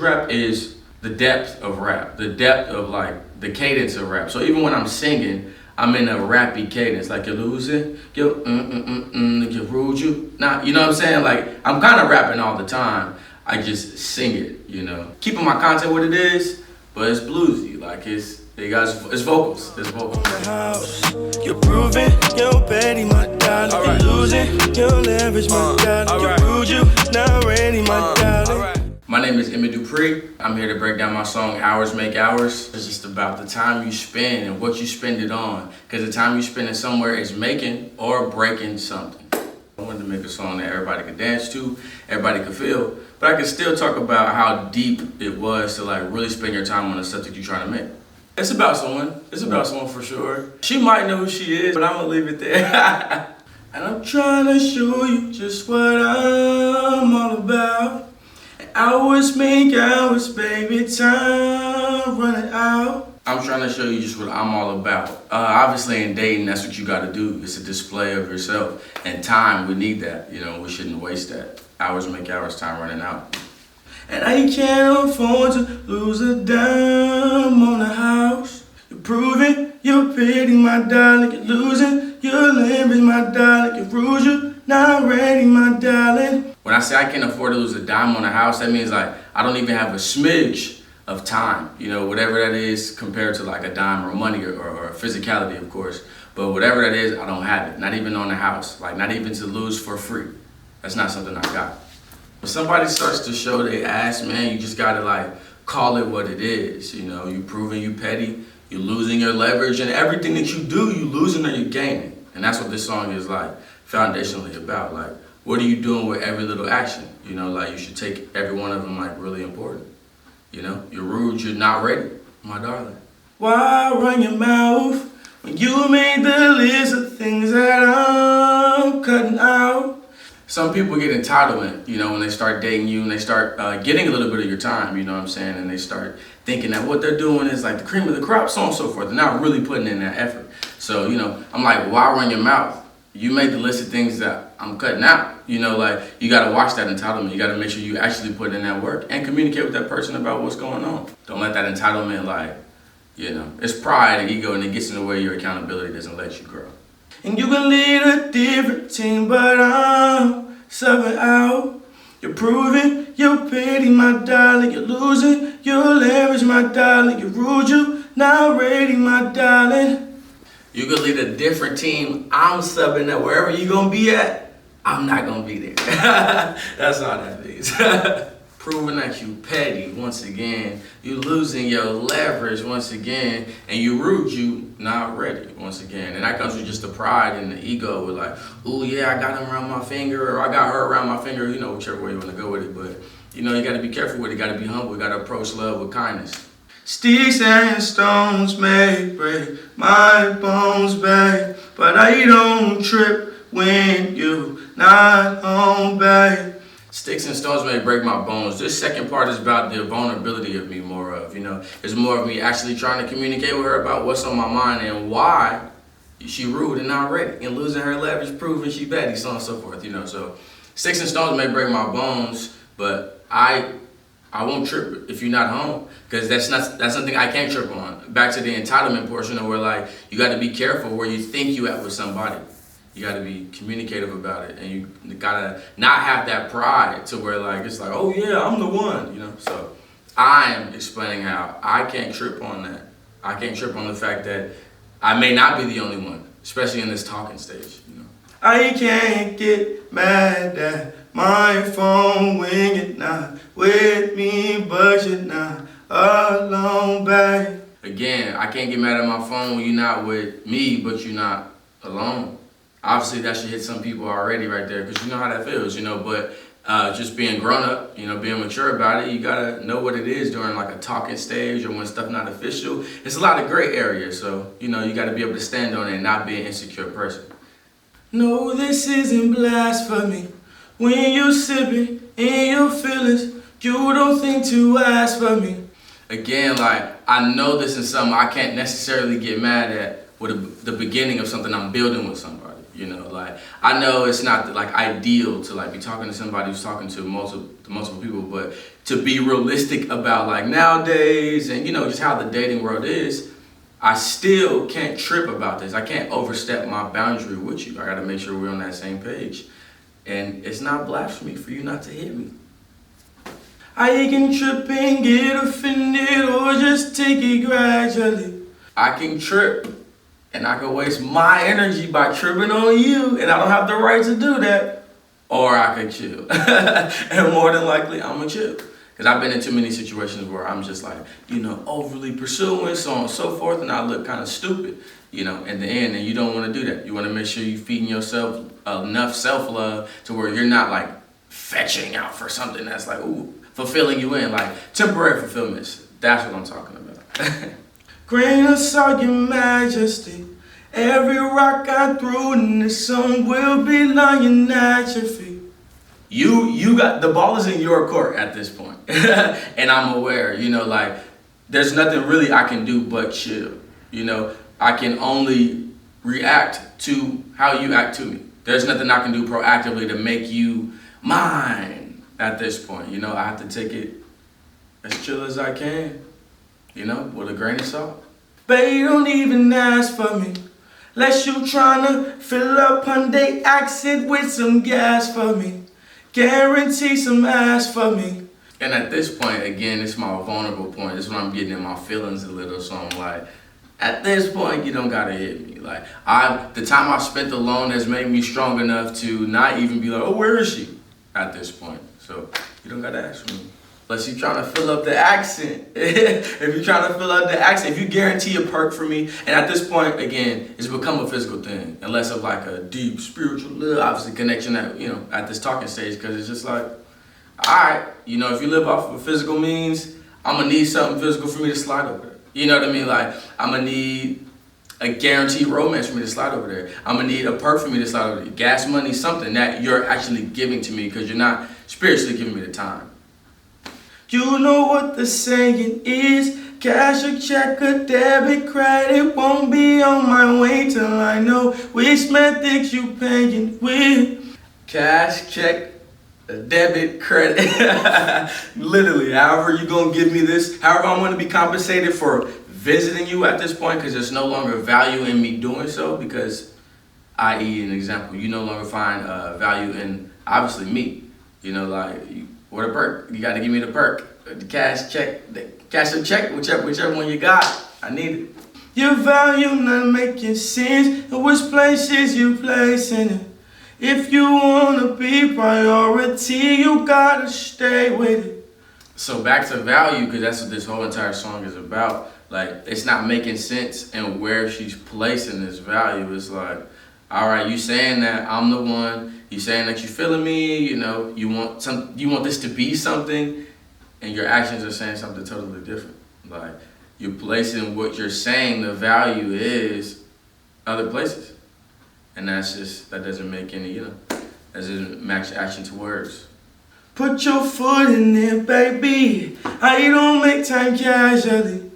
rap is the depth of rap, the depth of like the cadence of rap. So even when I'm singing, I'm in a rappy cadence, like you're losing, you rude you. Nah, you know what I'm saying? Like I'm kind of rapping all the time. I just sing it, you know. Keeping my content what it is, but it's bluesy. Like it's vocals. It's vocals. You're proving you're petty, my darling. Right. You're losing, you're leverage, my darling. Right. You're rude, you not ready, my darling. Right. My name is Emmitt Dupree. I'm here to break down my song, Hours Make Hours. It's just about the time you spend and what you spend it on. Because the time you spend it somewhere is making or breaking something. I wanted to make a song that everybody could dance to, everybody could feel, but I could still talk about how deep it was to like really spend your time on the subject you're trying to make. It's about someone. It's about someone for sure. She might know who she is, but I'm gonna leave it there. And I'm trying to show you just what I'm all about. Hours make hours, baby, time running out. I'm trying to show you just what I'm all about. Obviously in dating, that's what you gotta do. It's a display of yourself. And time, we need that. You know, we shouldn't waste that. Hours make hours, time running out. And I can't afford to lose a dime on the house. You're proving you're petty, my darling. You're losing, you're leverage, my darling. You're rude, you're not ready, my darling. When I say I can't afford to lose a dime on a house, that means like I don't even have a smidge of time, you know, whatever that is compared to like a dime or money or physicality, of course. But whatever that is, I don't have it. Not even on the house, like not even to lose for free. That's not something I got. When somebody starts to show their ass, man, you just gotta like call it what it is. You know, you proving you petty, you losing your leverage, and everything that you do, you losing or you gaining. And that's what this song is like foundationally about. Like, what are you doing with every little action? You know, like you should take every one of them like really important. You know, you're rude, you're not ready, my darling. Why run your mouth when you made the list of things that I'm cutting out? Some people get entitlement, you know, when they start dating you and they start getting a little bit of your time, you know what I'm saying? And they start thinking that what they're doing is like the cream of the crop, so on and so forth. They're not really putting in that effort. So, you know, I'm like, why run your mouth? You made the list of things that I'm cutting out. You know, like, you gotta watch that entitlement. You gotta make sure you actually put in that work and communicate with that person about what's going on. Don't let that entitlement, like, you know, it's pride and ego and it gets in the way your accountability doesn't let you grow. And you can lead a different team, but I'm subbing out. You're proving you're petty, my darling. You're losing your leverage, my darling. You're rude, you not ready, my darling. You could lead a different team. I'm subbing at wherever you gonna be at. I'm not gonna be there. That's all that means. Proving that you petty once again. You losing your leverage once again, and you rude, you not ready once again. And that comes with just the pride and the ego with like, oh yeah, I got him around my finger, or I got her around my finger. You know, whichever way you wanna go with it. But you know, you gotta be careful with it. You gotta be humble. You gotta approach love with kindness. Sticks and stones may break my bones, babe, but I don't trip when you not home, babe. Sticks and stones may break my bones. This second part is about the vulnerability of me more of, you know. It's more of me actually trying to communicate with her about what's on my mind and why she rude and not ready and losing her leverage, proving she petty, so on and so forth, you know. So sticks and stones may break my bones, but I won't trip if you're not home, because that's something I can't trip on. Back to the entitlement portion of where like you got to be careful where you think you at with somebody. You got to be communicative about it, and you gotta not have that pride to where like it's like, oh yeah, I'm the one, you know. So I am explaining how I can't trip on that. I can't trip on the fact that I may not be the only one, especially in this talking stage, you know. I can't get mad at my phone when you're not with me, but you're not alone, babe. Again, I can't get mad at my phone when you're not with me, but you're not alone. Obviously, that should hit some people already right there, because you know how that feels, you know. But just being grown up, you know, being mature about it, you gotta know what it is during like a talking stage or when stuff not official. It's a lot of gray areas, so you know you gotta be able to stand on it and not be an insecure person. No, this isn't blasphemy. When you're sipping in your feelings, you don't think to ask for me. Again, like, I know this is something I can't necessarily get mad at with the beginning of something I'm building with somebody. You know, like, I know it's not like ideal to like be talking to somebody who's talking to multiple people, but to be realistic about like nowadays and, you know, just how the dating world is, I still can't trip about this. I can't overstep my boundary with you. I gotta make sure we're on that same page. And it's not blasphemy for you not to hit me. I can trip and get offended or just take it gradually. I can trip and I can waste my energy by tripping on you and I don't have the right to do that. Or I could chill. And more than likely, I'm gonna chill. Because I've been in too many situations where I'm just like, you know, overly pursuing, so on and so forth, and I look kind of stupid, you know, at the end, and you don't want to do that. You want to make sure you're feeding yourself enough self-love to where you're not like fetching out for something that's like, ooh, fulfilling you in, like temporary fulfillments. That's what I'm talking about. Grain of salt, your majesty. Every rock I threw in this song will be lying at your feet. You got, the ball is in your court at this point. And I'm aware, you know, like there's nothing really I can do but chill. You know, I can only react to how you act to me. There's nothing I can do proactively to make you mine at this point. You know, I have to take it as chill as I can, you know, with a grain of salt. Babe, don't even ask for me. Less you tryna fill up Hyundai accent with some gas for me. Guarantee some ass for me. And at this point, again, it's my vulnerable point. This is when I'm getting in my feelings a little. So I'm like, at this point, you don't gotta hit me. Like, the time I spent alone has made me strong enough to not even be like, oh, where is she? At this point. So you don't gotta ask me. Unless you're trying to fill up the accent. If you're trying to fill up the accent, if you guarantee a perk for me, and at this point, again, it's become a physical thing, unless of like a deep spiritual love, obviously connection that, you know, at this talking stage, because it's just like, all right, you know, if you live off of physical means, I'm gonna need something physical for me to slide over there. You know what I mean? Like, I'm gonna need a guaranteed romance for me to slide over there. I'm gonna need a perk for me to slide over there. Gas money, something that you're actually giving to me because you're not spiritually giving me the time. You know what the saying is, cash a check, a debit, credit won't be on my way till I know which methods you paying with. Cash, check, a debit, credit. Literally, however you gonna give me this, however I'm gonna be compensated for visiting you at this point, because there's no longer value in me doing so, because, i.e. an example, you no longer find value in, obviously, me. You know, like, what a perk. You gotta give me the perk. The cash check, the cash or check, whichever one you got. I need it. Your value not making sense. In which places you placing it? If you wanna be priority, you gotta stay with it. So back to value, because that's what this whole entire song is about. Like, it's not making sense in where she's placing this value. It's like, all right, you saying that I'm the one. You saying that you feeling me. You know, you want this to be something, and your actions are saying something totally different. Like, you're placing what you're saying the value is other places, and that doesn't make any, you know, that doesn't match action to words. Put your foot in it, baby. I don't make time casually.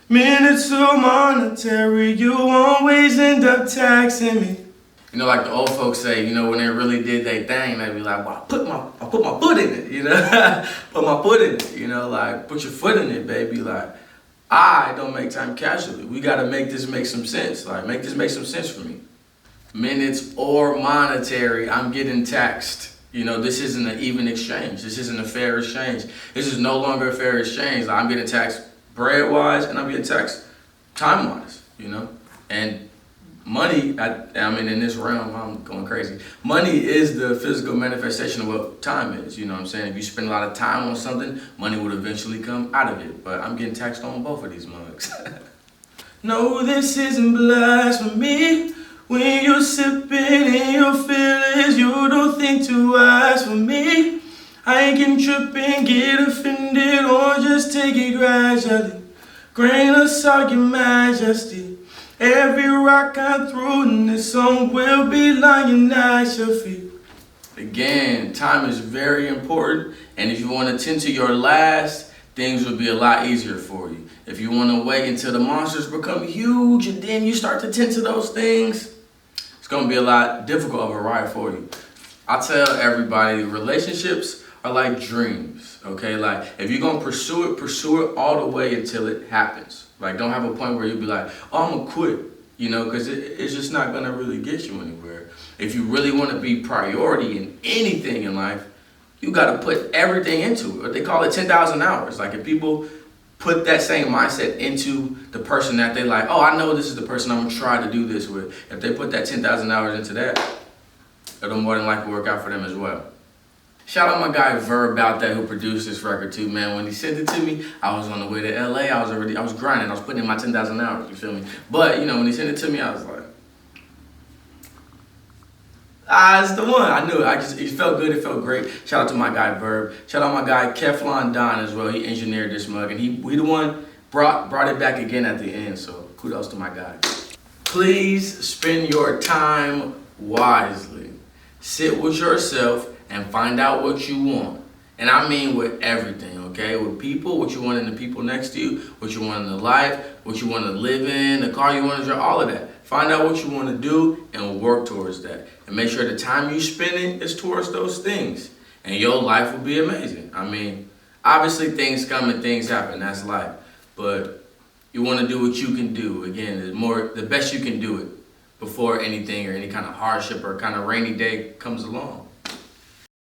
Minutes are monetary. You always end up taxing me. You know, like the old folks say, you know, when they really did their thing, they'd be like, well, I put my foot in it, you know? Put my foot in it, you know, like, put your foot in it, baby. Like, I don't make time casually. We got to make this make some sense. Like, make this make some sense for me. Minutes or monetary, I'm getting taxed. You know, this isn't an even exchange. This isn't a fair exchange. This is no longer a fair exchange. Like, I'm getting taxed bread-wise, and I'm getting taxed time-wise, you know? And money, I mean, in this realm, I'm going crazy. Money is the physical manifestation of what time is, you know what I'm saying? If you spend a lot of time on something, money would eventually come out of it. But I'm getting taxed on both of these mugs. No, this isn't blasphemy. When you're sipping in your feelings, you don't think to ask for me. I can trip and get offended or just take it gradually. Grain of salt, your majesty. Every rock I threw in this song will be lying at your feet. Again, time is very important, and if you want to tend to your last, things will be a lot easier for you. If you want to wait until the monsters become huge and then you start to tend to those things, it's going to be a lot difficult of a ride for you. I tell everybody, relationships are like dreams, okay? Like, if you're gonna pursue it all the way until it happens. Like, don't have a point where you'll be like, oh, I'm gonna quit, you know, because it's just not gonna really get you anywhere. If you really wanna be priority in anything in life, you gotta put everything into it. They call it 10,000 hours. Like, if people put that same mindset into the person that they like, oh, I know this is the person I'm gonna try to do this with. If they put that 10,000 hours into that, it'll more than likely work out for them as well. Shout out my guy Verb out there who produced this record too, man. When he sent it to me, I was on the way to LA. I was grinding. I was putting in my 10,000 hours, you feel me? But, you know, when he sent it to me, I was like, it's the one. I knew it. It felt good. It felt great. Shout out to my guy Verb. Shout out my guy Keflon Don as well. He engineered this mug, and he the one brought it back again at the end. So kudos to my guy. Please spend your time wisely. Sit with yourself and find out what you want. And I mean with everything, okay? With people, what you want in the people next to you, what you want in the life, what you want to live in, the car you want to drive, all of that. Find out what you want to do and work towards that. And make sure the time you spend it is towards those things. And your life will be amazing. I mean, obviously things come and things happen. That's life. But you want to do what you can do. Again, the best you can do it before anything or any kind of hardship or kind of rainy day comes along.